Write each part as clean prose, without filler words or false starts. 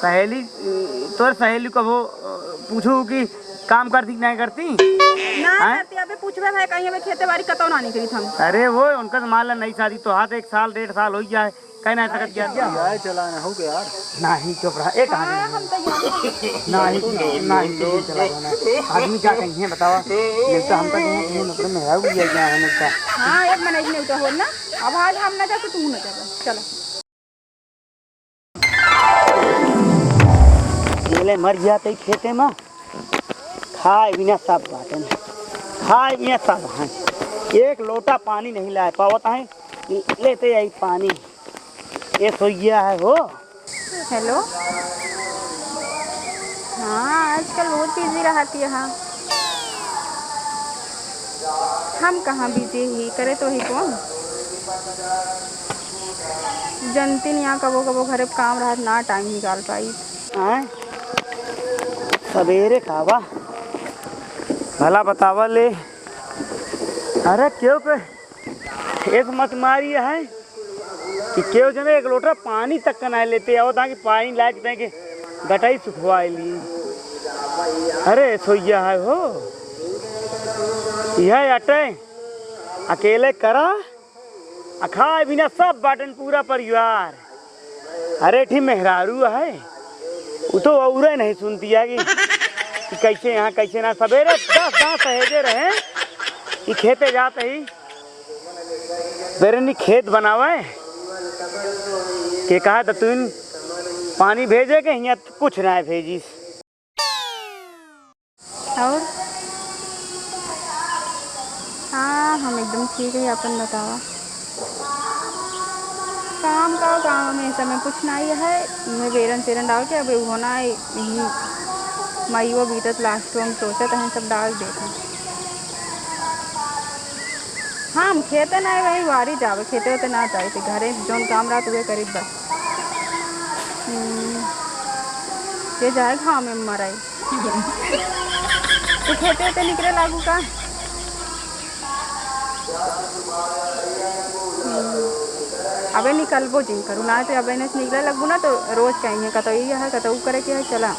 सहेली तोर सहेली को वो पूछू कि काम करती नहीं करती ना करती। अबे पूछबे भाई कहीं अबे खेती बाड़ी कतो ना नहीं करी हम। अरे वो उनका तो मान ला नहीं शादी तो हाथ 1 साल 1.5 साल हो जाए कहीं नहीं सकत क्या चलाना हो गया यार। नहीं चुप रहा एक हम तो नहीं चला जाना आदमी क्या कहीं है बताओ मिलता हमका कहीं मतलब मेरा भी क्या है मिलता। हाँ एक महीने नहीं तो हो ना। अब आज हम ना जाके तू ना जा चलो ले मर गया तो खेते में खाए बिना सब बातें खाए बिना सब हैं एक लोटा पानी नहीं ला पावत है लेते आई पानी ये सोइया है वो। हेलो हाँ आजकल बहुत बिजी रहती है। हाँ हम कहाँ बिजी ही करे तो ही कौन जनती नहीं। यहाँ कबो कबो घरे काम रहा ना टाइम निकाल पाई। सवेरे खावा भला बतावा ले। अरे क्यों पे एक मत मारी है कि क्यों जने एक लोटा पानी तक का नहीं लेते आओ ताकि पानी लायक थे कि गटाई सुखवा ली। अरे सोइया है हो यह अटे अकेले करा खाए बिना सब बाटन पूरा परिवार। अरे ठीक मेहरारू है वो तो और नहीं सुनती है कि कैसे यहाँ कैसे ना। सवेरे 10 सहेजे रहे कि खेते जाते ही बेरनी खेत बनावे के कहा तो तुम पानी भेजे के यहाँ कुछ ना भेजी। और हाँ हम एकदम ठीक है। अपन बतावा काम का काम में समय कुछ नहीं है। मैं बेरन सेरन डाल के अब होना है मई वो बीतत लास्ट हम सोचते हैं सब डाल देते। हाँ हम खेते नहीं वही वारी जावे खेते होते ना चाहते घरे जोन काम रहा तुझे करीब बस ये जाए हाँ में मराई तो खेते होते निकले लागू का। अबे निकलबो जिन करूँ ना तो अबे ने निकले लगू ना तो रोज कहेंगे कतो ये है कतो करे के है चला।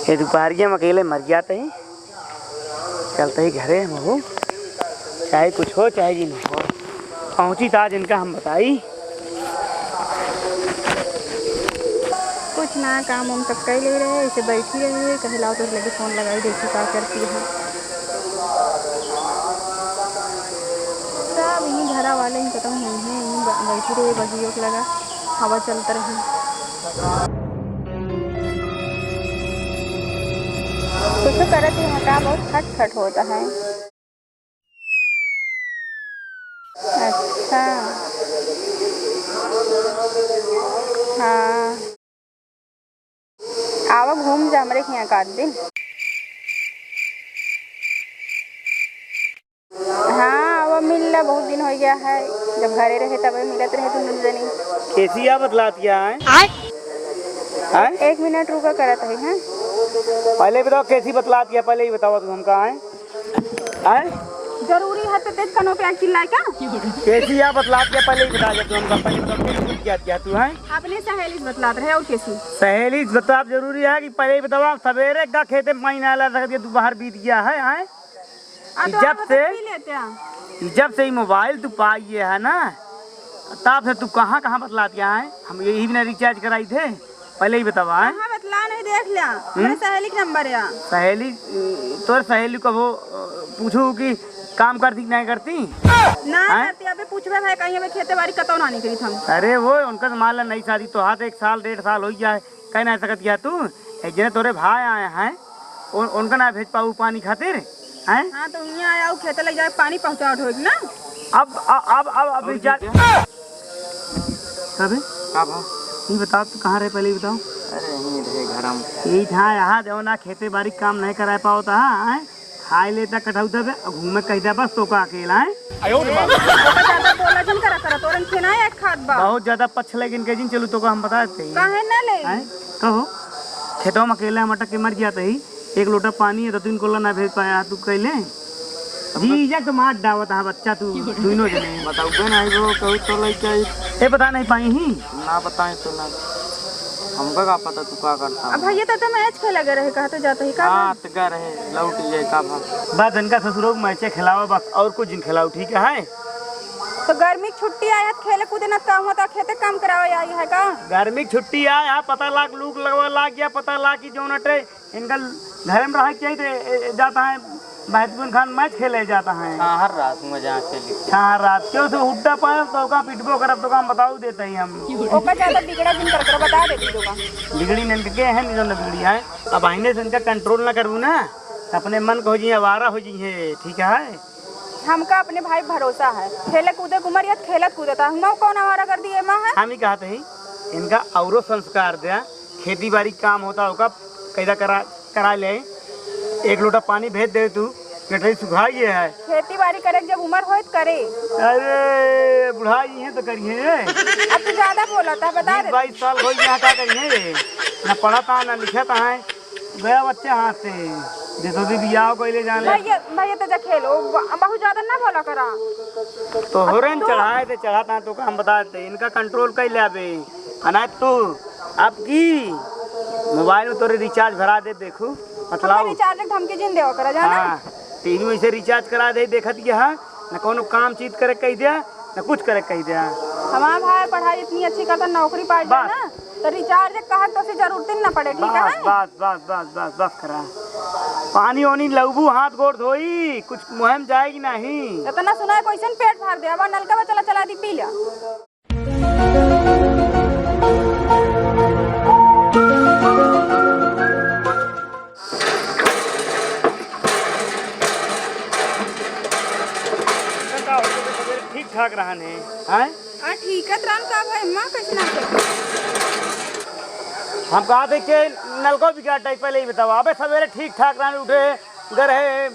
ये दोपहरिया में अकेले मर जाते ही चलते ही घरे महू चाहे कुछ हो चाहे जी नहीं हो पहुँची था जिनका हम बताई कुछ ना काम हम तक कर ले रहे ऐसे बैठी रहे कहीं लाओ तो लगे फ़ोन लगाई देखी क्या करती है। सब यहीं घरा वाले ही खत्म हुए हैं यहीं बैठी रहे बगियों के लगा हवा चलता रही। कुछ करती है का बहुत खट खट होता है। अच्छा हाँ आवा घूम जा हमारे यहाँ का दिन। हाँ आवा मिल ला बहुत दिन हो गया है जब घरे रहे तब मिलत रहे तुम जनी कैसी आप बतलाती है 1 मिनट रुका करत है। हैं पहले बताओ कैसी बतलाती है पहले ही बताओ तुम हम कहाँ हैं जरूरी है तो तेज कनो पे चिल्लाए का कैसी आप बतलाती है पहले ही बता दे तुम पहले बताओ क्या तू है अपने सहेली बतलाते रहे और कैसी सहेली बता जरूरी है कि पहले ही बताओ सवेरे का खेते में पानी ना ला सकती दोपहर बीत गया है जब से ही मोबाइल तू पाई है ना तब से तू कहाँ कहाँ बतलाती है। हम यही भी ना रिचार्ज कराई थे पहले ही बतावा है बतला नहीं देख लिया मेरे सहेली का नंबर है। सहेली तोर सहेली को वो पूछू कि काम करती नहीं करती ना करती। अबे पूछबे भाई कहीं अबे खेती बाड़ी कतो ना नहीं करी हम। अरे वो उनका तो मान ला नहीं शादी तो हाथ 1 साल 1.5 साल हो जाए कहीं नहीं सकत क्या तू जने तोरे भाई आए हैं उनका ना भेज पाऊ पानी खातिर हैं। हाँ तो यहाँ आया खेते लग जाए पानी पहुँचाओ हो ना। अब रिचार्ज नहीं बताओ तू कहाँ रहे पहले ही बताओ। अरे यहीं रहे घर हम यही था यहाँ जो ना खेती बाड़ी काम नहीं करा पाओ था खाए लेता कटऊ तब घूमे कहता बस तो का अकेला है बहुत ज्यादा पक्ष लेकिन के जिन चलू तो हम बता देते कहो खेतों में अकेला मटक के मर जाते ही 1 लोटा पानी है तो 3 कोला ना भेज पाया तू कहले जी तो मार डावत है बच्चा तू दोनों जने बताओ ना वो कहू तो लइका ए बता नहीं पाई ही ना बताएं तो ना हमका का पता तू का करता अब भैया तो मैच खेला गए रहे कहते जाते ही का हाँ तो क्या रहे लौट जाए का भा बस इनका ससुरों को मैचे खिलाओ बस, और कुछ दिन खिलाओ, ठीक है? तो गर्मी की छुट्टी आया तो खेले कूदे न काम होता, खेते काम करावे आई है का? गर्मी की छुट्टी आया, पता लाग लूक लगवा लाग गया, पता लाग की जो नटे इनका घर में रह के जाता है महतून खान मैच खेले जाता है। हाँ हर रात मजा खेली। हाँ रात क्यों से उड्डा पाए तो का पिटबो करब तो काम बताऊ देते ही हम। ओका ज्यादा बिगड़ा दिन कर बता देती तो का बिगड़ी नन के हैं नहीं जो न बिगड़ी है, अब आईने से इनका कंट्रोल ना करूँ ना अपने मन को हो जी आवारा हो जी है, ठीक है? हमका अपने भाई भरोसा है, खेले कूदे कुमर या खेलत कूदता हम कौन हमारा कर दिए माँ है। हम ही कहते ही इनका औरो संस्कार दिया, खेती बाड़ी काम होता होगा कैदा करा ले, एक लोटा पानी भेज दे तू कटरी सुखाइए है। खेती बाड़ी करे जब उम्र हो तो करे। अरे बुढ़ाई है तो करिए। अब तू ज्यादा बोला था बता दे। 22 साल हो गया क्या करिए, ना पढ़ा था ना लिखा था है, गया बच्चे हाथ से जैसे भी बियाह को ले जाने। भैया तो जा खेलो बहुत ज्यादा ना बोला करा। तो होरन चढ़ाए थे चढ़ाता तो हम बता देते इनका कंट्रोल कर ले अबे अनाज तू अब की मोबाइल में तोरे रिचार्ज भरा दे देखू मतलब रिचार्ज धमकी जिन देवा करा जाना। हाँ टीवी में से रिचार्ज करा दे देखत गया ना कोनो काम चीज करे कह दिया ना कुछ करे कह दिया। हमारा भाई पढ़ाई इतनी अच्छी करता नौकरी पा जाए ना तो रिचार्ज कहा तो जरूरत ही ना पड़े, ठीक है? बस बस बस बस बस करा पानी वानी लबू हाथ गोड़ धोई कुछ मुहिम जाएगी नहीं। इतना सुना है कोई पेट भर दे, अब नलका में चला चला दी पी लिया। ठीक ठाक रहने हैं ठीक है त्रान का भाई मां कैसे ना हम कहा थे कि नलको भी क्या टाइप पहले ही बताओ। अबे सवेरे ठीक ठाक रहने उठे घर है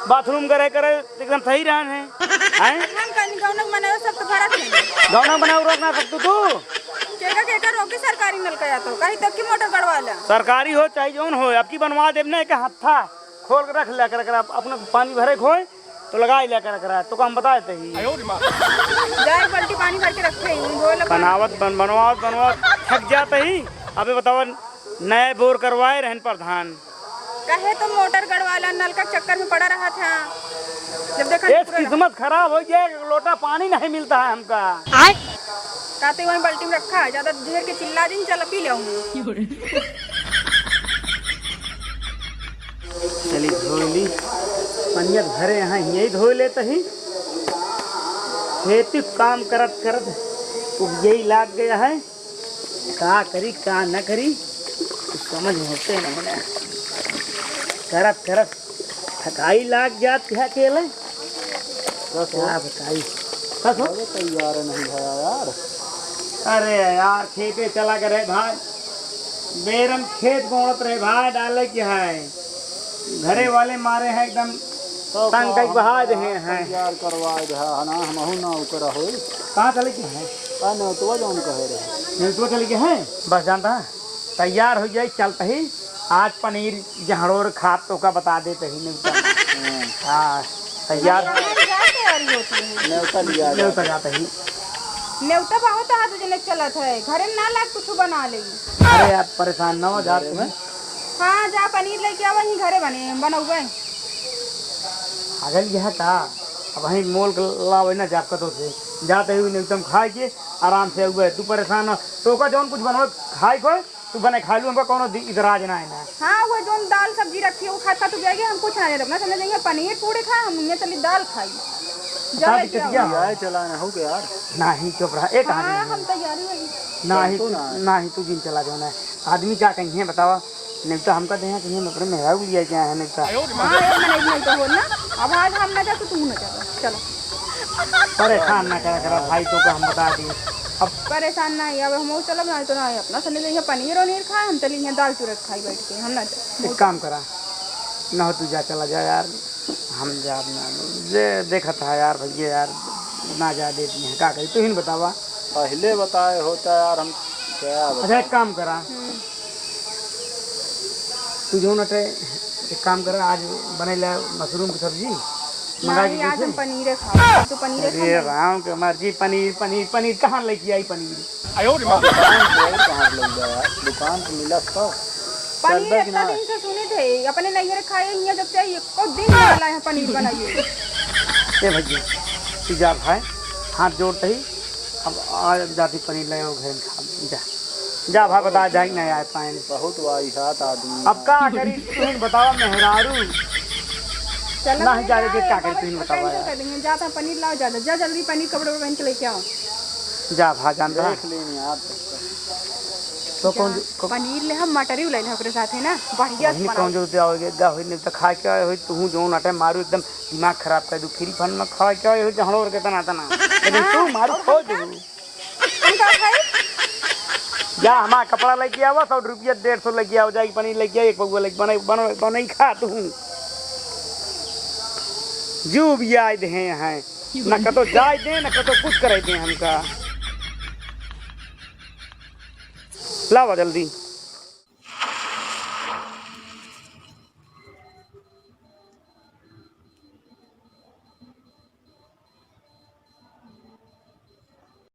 बाथरूम करे करे एकदम सही रहने हैं हम कहीं गांव बनाओ सब तो फर्क है गांव बनाओ रोक ना सकतू तू केका रोकी सरकारी नलका या तो कहीं तक की मोटर गड़वा ले सरकारी हो चाहे जौन हो अब की बनवा देव ना के हत्था खोल के रख लिया कर अपने पानी भरे खोए तो लगा ही लिया कर तो हम बता देते ही जाए बाल्टी पानी भर के रखे बनावत बनवावत थक जाते ही। अबे बताओ नए बोर करवाए रहन प्रधान कहे तो मोटर गड़वाला नलका चक्कर में पड़ा रहा था जब देखा किस्मत खराब हो गया लोटा पानी नहीं मिलता है हमका कहते वही बाल्टी में रखा है ज्यादा ढेर के चिल्ला दिन चल पी ले चली धोली पनियत भरे यहाँ यही धो लेते ही खेती काम करत करत यही लाग गया है का करी का न करी समझ होते नहीं ना करत करत थकाई लाग जाती है अकेले तो क्या बताई तैयार नहीं भया यार। अरे यार खेते चला कर रहे भाई बेरम खेत गोड़त रहे भाई डाले क्या है घरे वाले मारे हैं एकदम तंग कई बहा रहे हैं तैयार करवा दे ना हमहु ना उकरा होई कहाँ चले के हैं का न तो जान कहे रहे तो चले के हैं बस जानता है तैयार हो जाए चलते ही आज पनीर जहड़ोर खाद तो का बता देते ही नहीं। हाँ तैयार न्योता जाते ही न्योता बहुत है तुझे चलत है घरे ना लाग कुछ बना ले। अरे यार परेशान ना हो जात में। हाँ जा पनीर लेके आवा ही घरे बने बनौगे अगल यह का अब वहीं मोल लावे ना जाप तो से जाते हुए एकदम खाए के आराम से हुए तू परेशान हो तो का जौन कुछ बनवा खाए को तू बने खा लू हमको कोनो इतराज ना है ना। हाँ वो जौन दाल सब्जी रखी है वो खा तू जाएगी हम कुछ नहीं रखना समझ जाएंगे पनीर पूरे खाए हमने चली दाल खाई यार चलाना हो गया यार नहीं चुप रहा एक हम तैयारी नहीं तू जिन चला जाना है आदमी क्या कहीं है बतावा नहीं तो हमका दें कहीं अपने मेहरा लिया क्या है नहीं तो हो ना अब आज हम ना जा तो तुम ना चलो परेशान ना करा भाई तो का हम बता दिए अब परेशान ना अब हम चलो ना तो ना अपना समझ लीजिए पनीर और नीर खाए हम चलिए दाल चूरक खाई बैठ के हम ना एक काम करा ना हो तू जा चला जा यार हम जा ना देखा था यार भैया यार ना जा देती हैं क्या कही तू ही बतावा पहले बताए होता यार हम क्या अच्छा एक काम करा तू जो नटे एक काम करा आज बने ला मशरूम की सब्जी मंगा नहीं के आज हम कैसे? पनीर खाओ तो पनीर अरे राम के मर्जी, पनीर पनीर पनीर कहाँ लेके आई पनीर? दुकान पे कहाँ लग गया यार, दुकान पे मिला तो पनीर चल इतना दिन से सुने थे अपने नैहर खाए यहाँ जब से एको दिन वाला है पनीर बनाइए। ए भैया तू जा भाई, हाथ जोड़ते ही अब आ जाती पनीर ले आओ घर में खा जा। जा भाई बता जाए नहीं आए पाए। बहुत वाहियात आदमी अब का करी तुम बताओ मेहरारू चलो नहीं जा रहे क्या करी तुम बताओ कैंसिल यार। कर देंगे, जाता पनीर लाओ ज्यादा जा जल्दी पनीर कपड़े पहन के लेके आओ। जा भाई जान रहा देख लेनी यार तो कौन पनीर ले हम मटर ही ले ओकरे साथ है ना बढ़िया से कौन जो आओगे गा होई नहीं तो खा के आए होई तू जो नाटे मारू एकदम दिमाग खराब कर दू फ्री फन में खा के आए होई जहड़ो के तना तना लेकिन तू मारू खो दू। हम का खाई जा हमारा कपड़ा लेके आवा 100 रुपया 150 लेके आओ जाएगी पनीर लेके आ एक पगुआ लेके बने बने बने खा तू जो भी आए दे हैं ना कतो जाए दे ना कतो कुछ करे दे हमका लावा जल्दी।